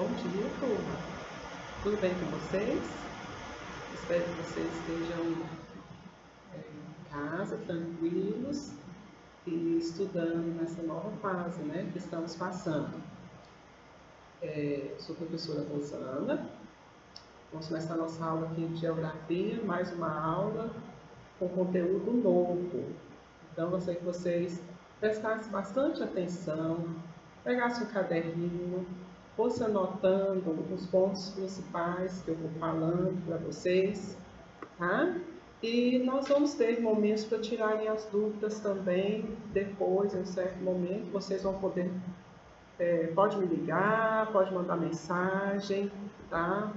Bom dia, turma! Tudo bem com vocês? Espero que vocês estejam em casa, tranquilos e estudando nessa nova fase, que estamos passando. Sou a professora Rosana. Vamos começar a nossa aula aqui de Geografia, mais uma aula com conteúdo novo. Então, eu gostaria que vocês prestassem bastante atenção, pegassem um caderninho, fosse anotando os pontos principais que eu vou falando para vocês, tá? E nós vamos ter momentos para tirarem as dúvidas também, depois, em um certo momento, vocês vão poder, pode me ligar, pode mandar mensagem, tá?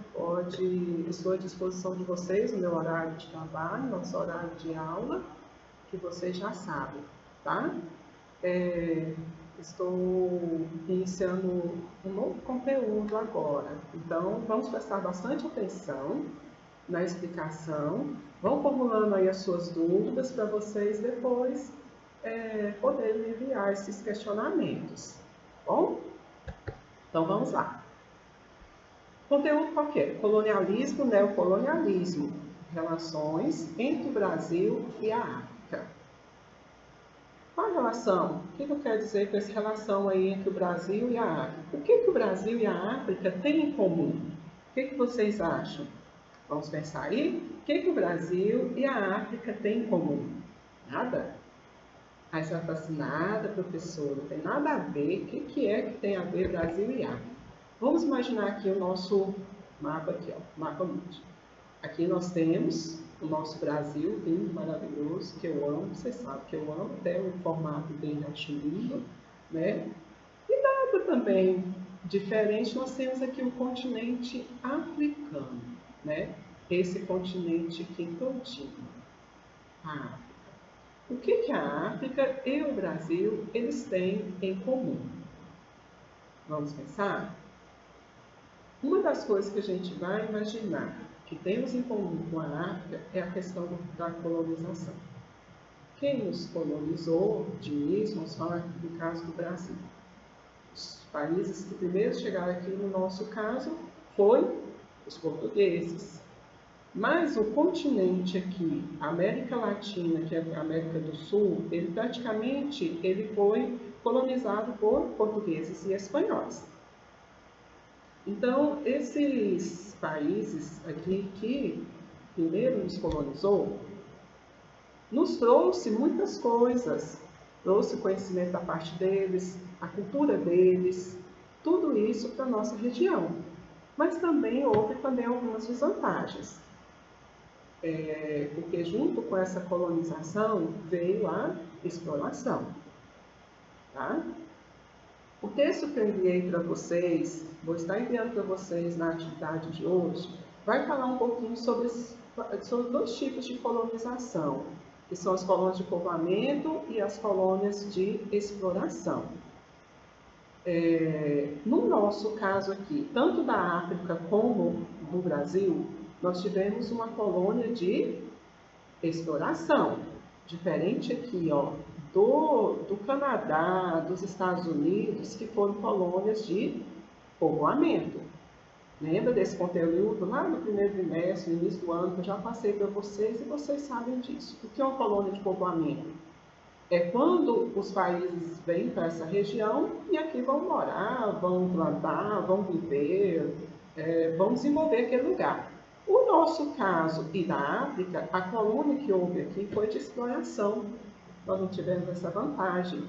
Estou à disposição de vocês no meu horário de trabalho, nosso horário de aula, que vocês já sabem, tá? Estou iniciando um novo conteúdo agora, então vamos prestar bastante atenção na explicação, vão formulando aí as suas dúvidas para vocês depois poderem me enviar esses questionamentos, bom? Então vamos lá. Conteúdo qual que é? Colonialismo, neocolonialismo, relações entre o Brasil e a África. Qual a relação? O que eu quero dizer com essa relação aí entre o Brasil e a África? O que o Brasil e a África têm em comum? O que vocês acham? Vamos pensar aí? O que o Brasil e a África têm em comum? Nada? Aí você vai falar assim, nada, professor, não tem nada a ver. O que é que tem a ver Brasil e África? Vamos imaginar aqui o nosso mapa aqui, ó, mapa mundi. Aqui nós temos o nosso Brasil, lindo, maravilhoso, que eu amo, vocês sabem que eu amo, até o formato dele acho lindo, né? E nada também diferente, nós temos aqui o continente africano, né? Esse continente aqui todinho, a África. O que a África e o Brasil, eles têm em comum? Vamos pensar? Uma das coisas que a gente vai imaginar que temos em comum com a África é a questão da colonização. Quem nos colonizou de início, vamos falar no caso do Brasil. Os países que primeiro chegaram aqui no nosso caso foi os portugueses. Mas o continente aqui, a América Latina, que é a América do Sul, ele praticamente foi colonizado por portugueses e espanhóis. Então, esses países aqui que primeiro nos colonizou, nos trouxe muitas coisas, trouxe conhecimento da parte deles, a cultura deles, tudo isso para a nossa região. Mas também houve algumas desvantagens, porque junto com essa colonização veio a exploração, tá? O texto que eu enviei para vocês, vou estar enviando para vocês na atividade de hoje, vai falar um pouquinho sobre dois tipos de colonização, que são as colônias de povoamento e as colônias de exploração. No nosso caso aqui, tanto da África como do Brasil, nós tivemos uma colônia de exploração, diferente aqui, ó, do Canadá, dos Estados Unidos, que foram colônias de povoamento. Lembra desse conteúdo lá no primeiro trimestre, no início do ano, que eu já passei para vocês e vocês sabem disso. O que é uma colônia de povoamento? É quando os países vêm para essa região e aqui vão morar, vão plantar, vão viver, vão desenvolver aquele lugar. O nosso caso e da África, a colônia que houve aqui foi de exploração. Nós não tivemos essa vantagem.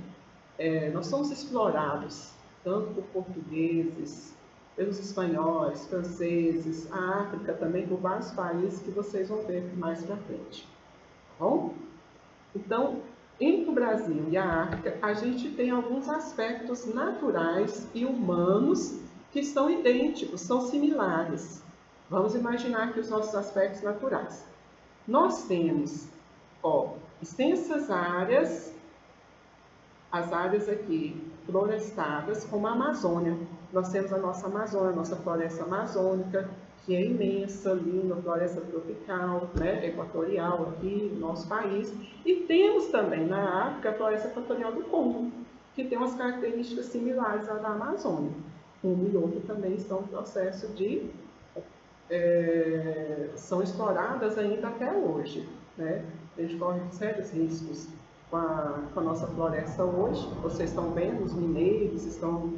Nós somos explorados, tanto por portugueses, pelos espanhóis, franceses, a África também, por vários países que vocês vão ver mais para frente. Tá bom? Então, entre o Brasil e a África, a gente tem alguns aspectos naturais e humanos que são idênticos, são similares. Vamos imaginar aqui os nossos aspectos naturais. Nós temos, extensas áreas, as áreas aqui florestadas, como a Amazônia. Nós temos a nossa Amazônia, a nossa floresta amazônica, que é imensa, linda, floresta tropical, equatorial aqui no nosso país. E temos também na África a floresta equatorial do Congo, que tem umas características similares à da Amazônia. um e outro também estão em processo de... são exploradas ainda até hoje, né? A gente corre sérios riscos com a nossa floresta hoje. Vocês estão vendo, os mineiros estão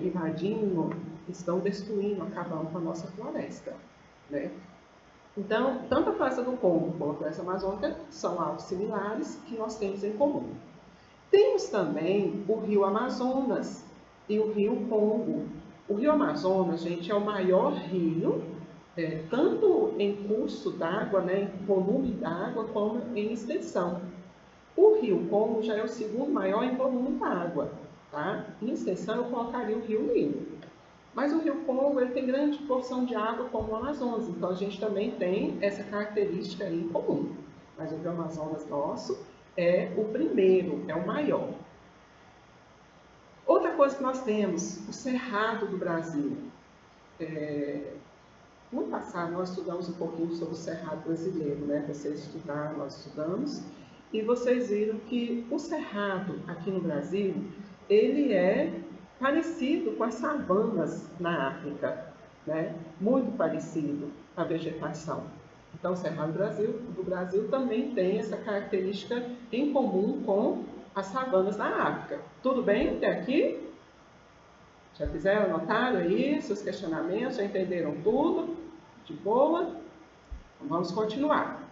invadindo, estão destruindo, acabando com a nossa floresta, né? Então, tanto a floresta do Congo como a floresta amazônica são algo similares que nós temos em comum. Temos também o rio Amazonas e o rio Congo. O rio Amazonas, gente, é o maior rio, tanto em curso d'água, né, em volume d'água, como em extensão. O rio Congo já é o segundo maior em volume d'água, tá? Em extensão, eu colocaria o rio Nilo. Mas o rio Congo ele tem grande porção de água como o Amazonas, então a gente também tem essa característica aí em comum. Mas o rio Amazonas nosso é o primeiro, é o maior. Outra coisa que nós temos, o Cerrado do Brasil. No passado nós estudamos um pouquinho sobre o Cerrado brasileiro, né? Vocês estudaram, nós estudamos, e vocês viram que o Cerrado aqui no Brasil, ele é parecido com as savanas na África, né? Muito parecido a vegetação. Então, o Cerrado do Brasil também tem essa característica em comum com as savanas da África. Tudo bem até aqui? Já fizeram, anotaram aí seus questionamentos? Já entenderam tudo? De boa? Então, vamos continuar.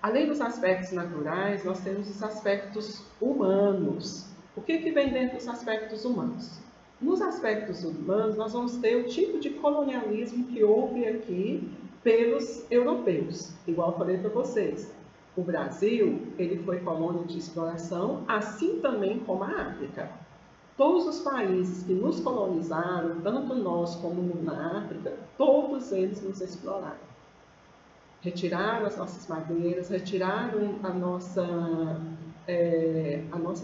Além dos aspectos naturais, nós temos os aspectos humanos. O que vem dentro dos aspectos humanos? Nos aspectos humanos, nós vamos ter o tipo de colonialismo que houve aqui pelos europeus. Igual eu falei para vocês, o Brasil ele foi colônia de exploração, assim também como a África. Todos os países que nos colonizaram, tanto nós como na África, todos eles nos exploraram. Retiraram as nossas madeiras, retiraram a nossa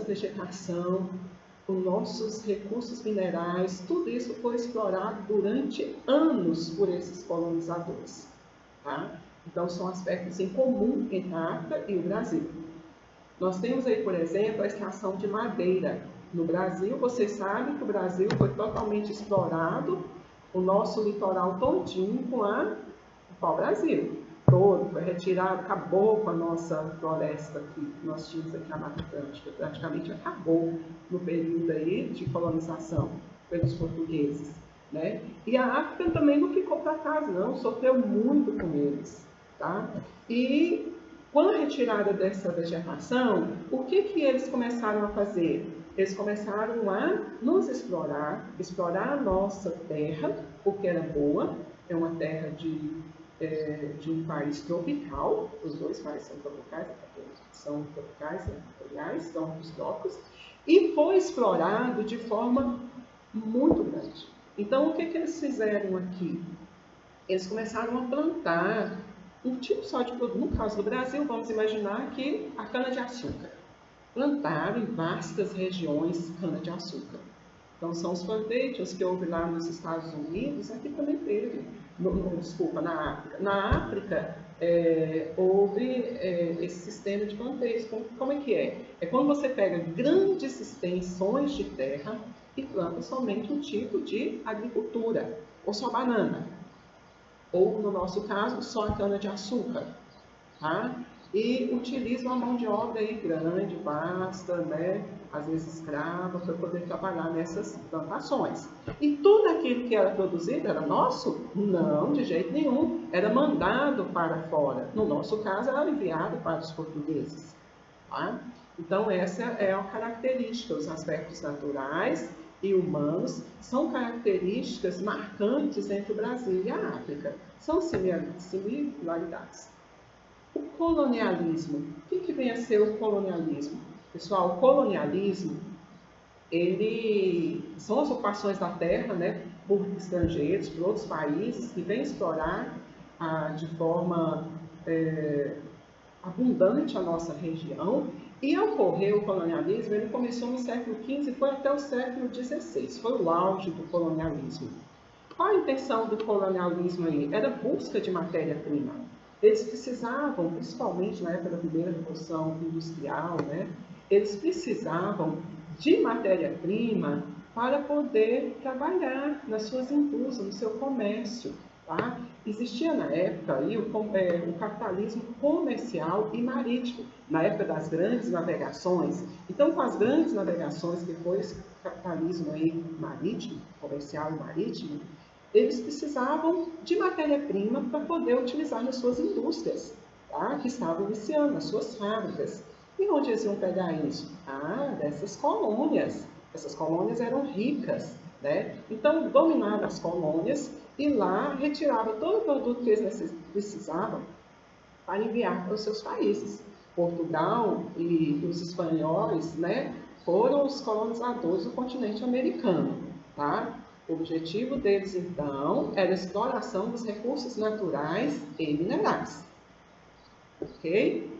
vegetação, os nossos recursos minerais, tudo isso foi explorado durante anos por esses colonizadores. Tá? Então, são aspectos em comum entre a África e o Brasil. Nós temos aí, por exemplo, a extração de madeira. No Brasil, vocês sabem que o Brasil foi totalmente explorado, o nosso litoral todinho com o pau-brasil. Todo, foi retirado, acabou com a nossa floresta aqui, que nós tínhamos aqui na Mata Atlântica, praticamente acabou no período aí de colonização pelos portugueses, né? E a África também não ficou para trás, não, sofreu muito com eles, tá? E com a retirada dessa vegetação, o que eles começaram a fazer? Eles começaram a nos explorar a nossa terra, porque era boa, é uma terra de um país tropical, os dois países são tropicais, equatoriais, são dos trópicos, e foi explorado de forma muito grande. Então, o que eles fizeram aqui? Eles começaram a plantar um tipo só de produto. No caso do Brasil, vamos imaginar que a cana-de-açúcar. Plantaram em vastas regiões cana-de-açúcar. Então, são os plantations que houve lá nos Estados Unidos, aqui também teve, na África. Na África, houve esse sistema de plantations. Como é que é? É quando você pega grandes extensões de terra e planta somente um tipo de agricultura, ou só banana, ou, no nosso caso, só a cana-de-açúcar, tá? E utilizam a mão de obra aí grande, vasta, né? Às vezes escrava, para poder trabalhar nessas plantações. E tudo aquilo que era produzido era nosso? Não, de jeito nenhum. Era mandado para fora. No nosso caso, era enviado para os portugueses. Tá? Então, essa é a característica. Os aspectos naturais e humanos são características marcantes entre o Brasil e a África. São similaridades. O colonialismo. O que vem a ser o colonialismo? Pessoal, o colonialismo, são as ocupações da terra, né, por estrangeiros, por outros países, que vêm explorar de forma abundante a nossa região. E ocorreu o colonialismo, ele começou no século XV e foi até o século XVI. Foi o auge do colonialismo. Qual a intenção do colonialismo aí? Era a busca de matéria-prima. Eles precisavam, principalmente na época da primeira revolução industrial, né? Eles precisavam de matéria-prima para poder trabalhar nas suas indústrias, no seu comércio. Tá? Existia na época aí o capitalismo comercial e marítimo, na época das grandes navegações. Então, com as grandes navegações, que foi esse capitalismo aí marítimo, comercial e marítimo, eles precisavam de matéria-prima para poder utilizar nas suas indústrias, tá? Que estavam iniciando, nas suas fábricas. E onde eles iam pegar isso? Ah, dessas colônias. Essas colônias eram ricas, né? Então, dominavam as colônias e lá retirava todo o produto que eles precisavam para enviar para os seus países. Portugal e os espanhóis, né, foram os colonizadores do continente americano, tá? O objetivo deles, então, era a exploração dos recursos naturais e minerais. Ok?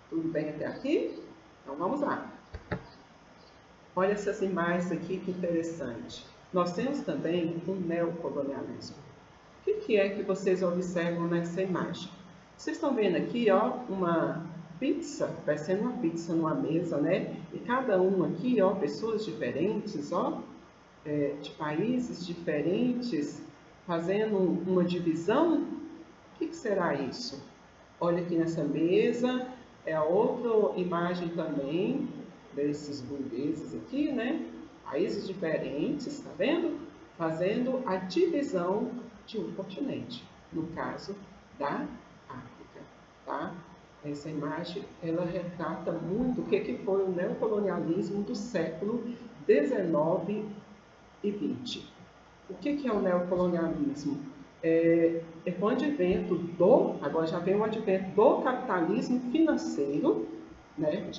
Tudo bem até aqui? Então, vamos lá. Olha essas imagens aqui, que interessante. Nós temos também um neocolonialismo. O que é que vocês observam nessa imagem? Vocês estão vendo aqui, ó, uma pizza, parecendo uma pizza numa mesa, né? E cada um aqui, ó, pessoas diferentes, ó, de países diferentes, fazendo uma divisão. O que será isso? Olha aqui nessa mesa, é a outra imagem também desses burgueses aqui, né? Países diferentes, tá vendo? Fazendo a divisão de um continente, no caso da África, tá? Essa imagem, ela retrata muito o que foi o neocolonialismo do século XIX e XX. O que é o neocolonialismo? Com o advento agora já vem o advento do capitalismo financeiro, né?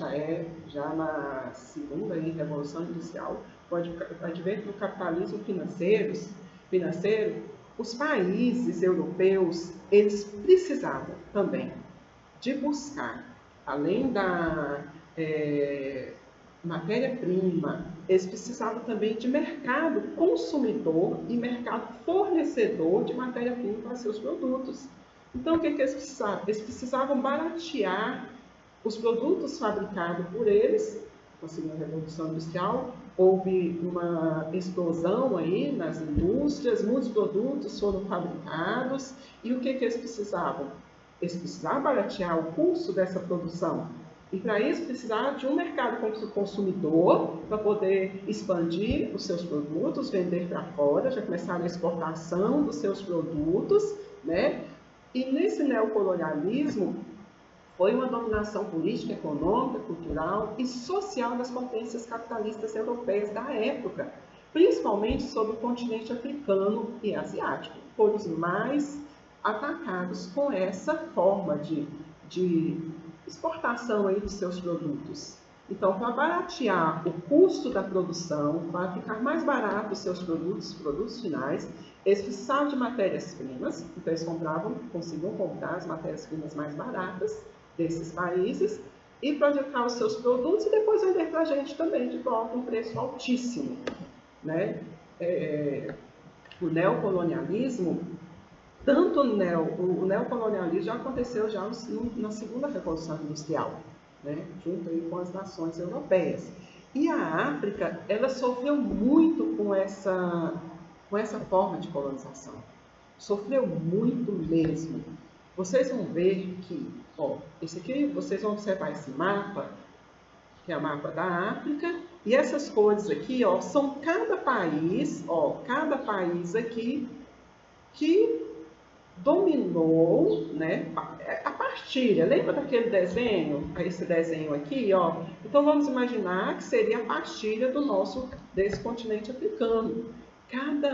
Já na segunda Revolução Industrial, o advento do capitalismo financeiro, os países europeus, eles precisavam também de buscar, além da matéria-prima, eles precisavam também de mercado consumidor e mercado fornecedor de matéria-prima para seus produtos. Então, o que eles precisavam? Eles precisavam baratear os produtos fabricados por eles. Com a segunda Revolução Industrial, houve uma explosão aí nas indústrias, muitos produtos foram fabricados, e o que eles precisavam? Eles precisavam baratear o custo dessa produção. E para isso precisavam de um mercado consumidor para poder expandir os seus produtos, vender para fora, já começaram a exportação dos seus produtos, né? E nesse neocolonialismo foi uma dominação política, econômica, cultural e social das potências capitalistas europeias da época, principalmente sobre o continente africano e asiático. Foram os mais atacados com essa forma de exportação aí dos seus produtos. Então, para baratear o custo da produção, para ficar mais barato os seus produtos finais, eles precisavam de matérias-primas, então eles conseguiam comprar as matérias-primas mais baratas desses países e projetar os seus produtos e depois vender para a gente também de volta um preço altíssimo, né? O neocolonialismo, o neocolonialismo já aconteceu já na segunda Revolução Industrial, né? Junto aí com as nações europeias. E a África, ela sofreu muito com essa forma de colonização. Sofreu muito mesmo. Vocês vão ver que, ó, esse aqui, vocês vão observar esse mapa, que é o mapa da África, e essas cores aqui, ó, são cada país aqui que dominou, né, a partilha. Lembra daquele desenho, esse desenho aqui, ó? Então vamos imaginar que seria a partilha desse continente africano. Cada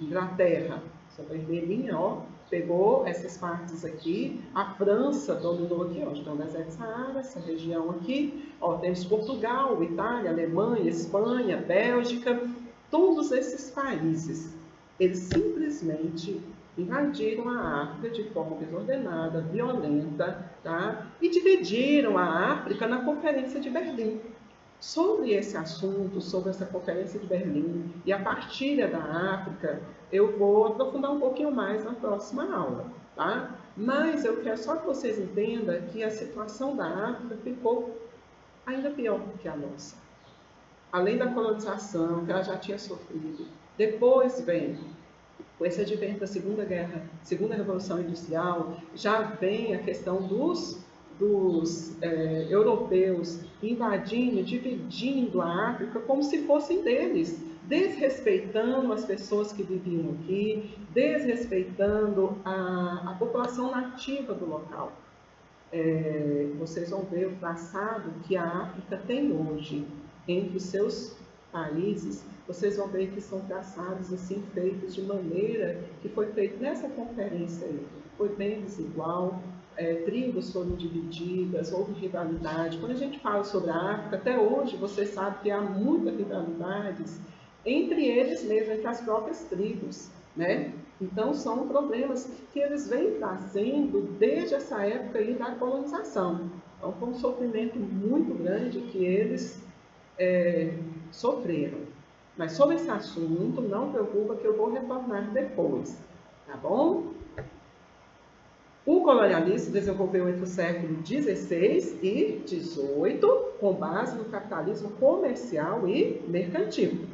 Inglaterra, essa vermelhinha, ó, pegou essas partes aqui. A França dominou aqui, ó, então o deserto Saara, essa região aqui. Ó, temos Portugal, Itália, Alemanha, Espanha, Bélgica, todos esses países. Eles simplesmente invadiram a África de forma desordenada, violenta, tá? E dividiram a África na Conferência de Berlim. Sobre esse assunto, sobre essa Conferência de Berlim e a partilha da África, eu vou aprofundar um pouquinho mais na próxima aula, tá? Mas eu quero só que vocês entendam que a situação da África ficou ainda pior do que a nossa. além da colonização que ela já tinha sofrido, depois vem, com esse advento da Segunda Revolução Industrial, já vem a questão dos europeus invadindo, dividindo a África como se fossem deles, desrespeitando as pessoas que viviam aqui, desrespeitando a população nativa do local. Vocês vão ver o traçado que a África tem hoje entre os seus países. Vocês vão ver que são traçados assim, feitos de maneira que foi feito nessa conferência aí. Foi bem desigual, tribos foram divididas, houve rivalidade. Quando a gente fala sobre a África, até hoje vocês sabem que há muitas rivalidades entre eles mesmos, entre as próprias tribos, né? Então, são problemas que eles vêm trazendo desde essa época aí da colonização. Então, foi um sofrimento muito grande que eles sofreram. Mas sobre esse assunto, não preocupa que eu vou retornar depois, tá bom? O colonialismo se desenvolveu entre o século XVI e XVIII, com base no capitalismo comercial e mercantil.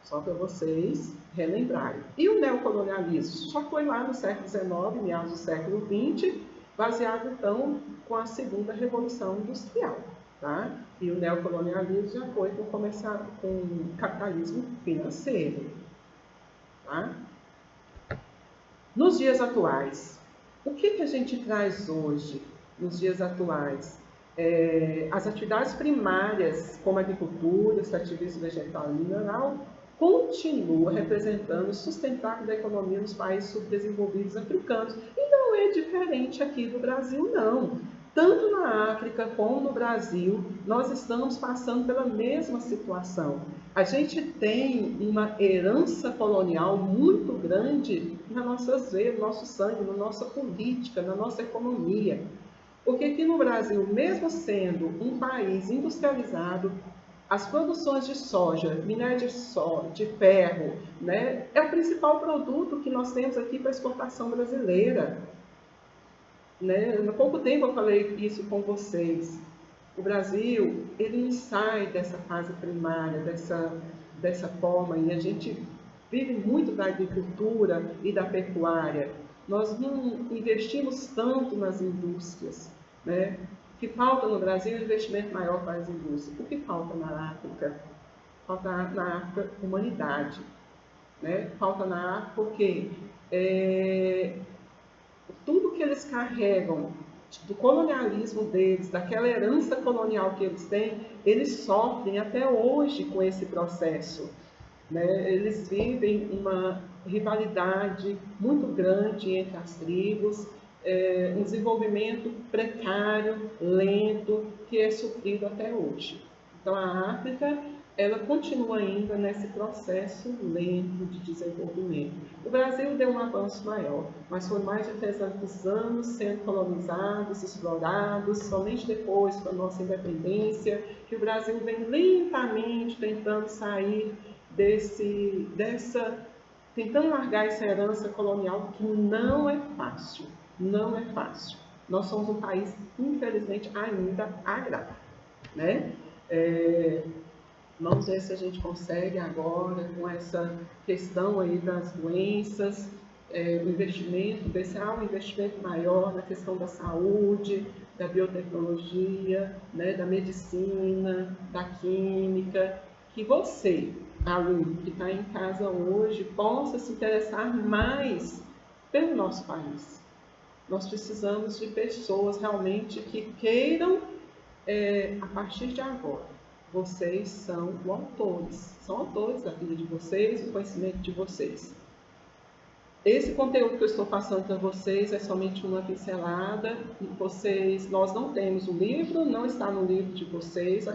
Só para vocês relembrarem. E o neocolonialismo só foi lá no século XIX, meados do século XX, baseado então com a segunda revolução industrial. Tá? E o neocolonialismo já foi com o capitalismo financeiro. Tá? Nos dias atuais, o que a gente traz hoje, nos dias atuais? As atividades primárias, como a agricultura, extrativismo vegetal e mineral, continua representando o sustentáculo da economia nos países subdesenvolvidos africanos. E não é diferente aqui do Brasil, não. Tanto na África como no Brasil, nós estamos passando pela mesma situação. A gente tem uma herança colonial muito grande nas nossas veias, no nosso sangue, na nossa política, na nossa economia. Porque aqui no Brasil, mesmo sendo um país industrializado, as produções de soja, minério de ferro, né, é o principal produto que nós temos aqui para a exportação brasileira. Né? Há pouco tempo eu falei isso com vocês. O Brasil, ele não sai dessa fase primária, dessa forma, e a gente vive muito da agricultura e da pecuária. Nós não investimos tanto nas indústrias, né? O que falta no Brasil é um investimento maior para as indústrias. O que falta na África? Falta na África humanidade. Né? Falta na África porque tudo que eles carregam do colonialismo deles, daquela herança colonial que eles têm, eles sofrem até hoje com esse processo. Né? Eles vivem uma rivalidade muito grande entre as tribos, um desenvolvimento precário, lento, que é sofrido até hoje. Então, a África, ela continua ainda nesse processo lento de desenvolvimento. O Brasil deu um avanço maior, mas foi mais de 300 anos sendo colonizados, explorados, somente depois, com a nossa independência, que o Brasil vem lentamente tentando sair tentando largar essa herança colonial, que não é fácil. Não é fácil. Nós somos um país, infelizmente, ainda agrário. Né? Vamos ver se a gente consegue agora, com essa questão aí das doenças, o investimento, ver se há um investimento maior na questão da saúde, da biotecnologia, né, da medicina, da química, que você, aluno que está em casa hoje, possa se interessar mais pelo nosso país. Nós precisamos de pessoas realmente que queiram, a partir de agora, vocês são autores da vida de vocês, do conhecimento de vocês. Esse conteúdo que eu estou passando para vocês é somente uma pincelada. Nós não temos o livro, não está no livro de vocês,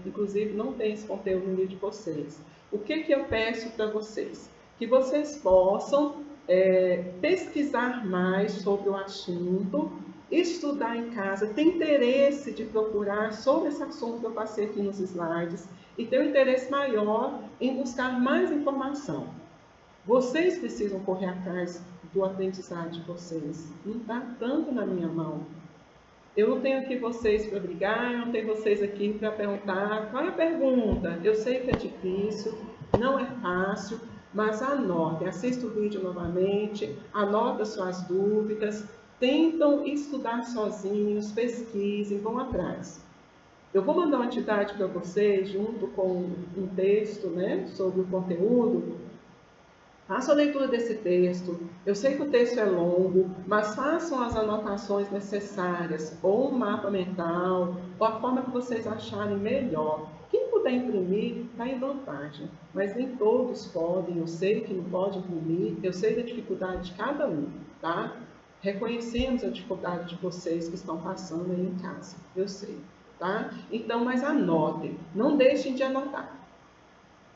inclusive não tem esse conteúdo no livro de vocês. O que eu peço para vocês? Que vocês possam pesquisar mais sobre o assunto, estudar em casa, ter interesse de procurar sobre esse assunto que eu passei aqui nos slides e ter um interesse maior em buscar mais informação. Vocês precisam correr atrás do aprendizado de vocês. Não está tanto na minha mão. Eu não tenho aqui vocês para brigar, eu não tenho vocês aqui para perguntar qual é a pergunta. Eu sei que é difícil, não é fácil, mas anotem, assista o vídeo novamente, anota suas dúvidas, tentam estudar sozinhos, pesquisem, vão atrás. Eu vou mandar uma atividade para vocês, junto com um texto, né, sobre o conteúdo. Façam a leitura desse texto. Eu sei que o texto é longo, mas façam as anotações necessárias, ou um mapa mental, ou a forma que vocês acharem melhor. Quem puder imprimir, está em vantagem, mas nem todos podem. Eu sei que não pode imprimir, eu sei da dificuldade de cada um, tá? Reconhecemos a dificuldade de vocês que estão passando aí em casa, eu sei, tá? Então, mas anotem, não deixem de anotar.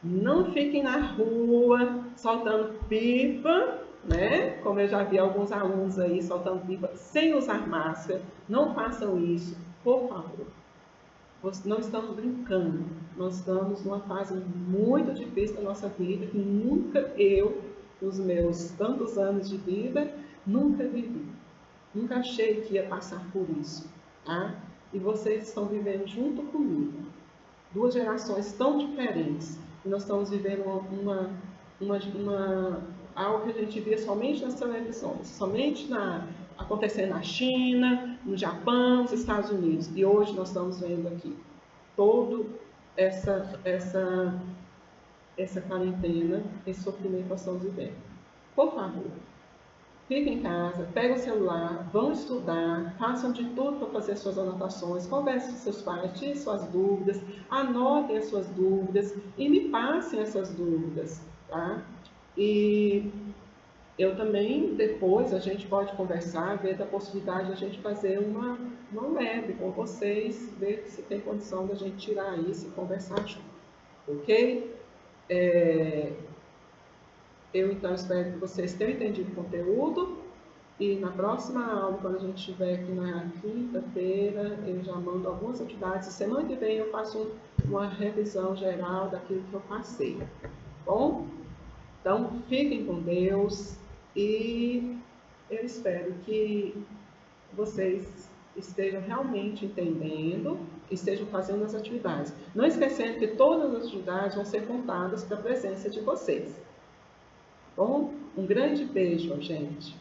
Não fiquem na rua soltando pipa, né? Como eu já vi alguns alunos aí soltando pipa sem usar máscara. Não façam isso, por favor. Não estamos brincando. Nós estamos numa fase muito difícil da nossa vida que nunca eu, nos meus tantos anos de vida, nunca vivi. Nunca achei que ia passar por isso, tá? E vocês estão vivendo junto comigo. Duas gerações tão diferentes. E nós estamos vivendo algo que a gente via somente nas televisões, somente acontecendo na China, no Japão, nos Estados Unidos. E hoje nós estamos vendo aqui toda essa quarentena, esse sofrimento que nós estamos vivendo. Por favor, fiquem em casa, peguem o celular, vão estudar, façam de tudo para fazer suas anotações, conversem com seus pais, tirem suas dúvidas, anotem as suas dúvidas e me passem essas dúvidas, tá? E eu também, depois, a gente pode conversar, ver da possibilidade de a gente fazer uma web com vocês, ver se tem condição da gente tirar isso e conversar junto, ok? Eu, então, espero que vocês tenham entendido o conteúdo e na próxima aula, quando a gente estiver aqui na quinta-feira, eu já mando algumas atividades. Semana que vem eu faço uma revisão geral daquilo que eu passei. Bom? Então, fiquem com Deus e eu espero que vocês estejam realmente entendendo, estejam fazendo as atividades. Não esquecendo que todas as atividades vão ser contadas para a presença de vocês. Bom, um grande beijo, gente.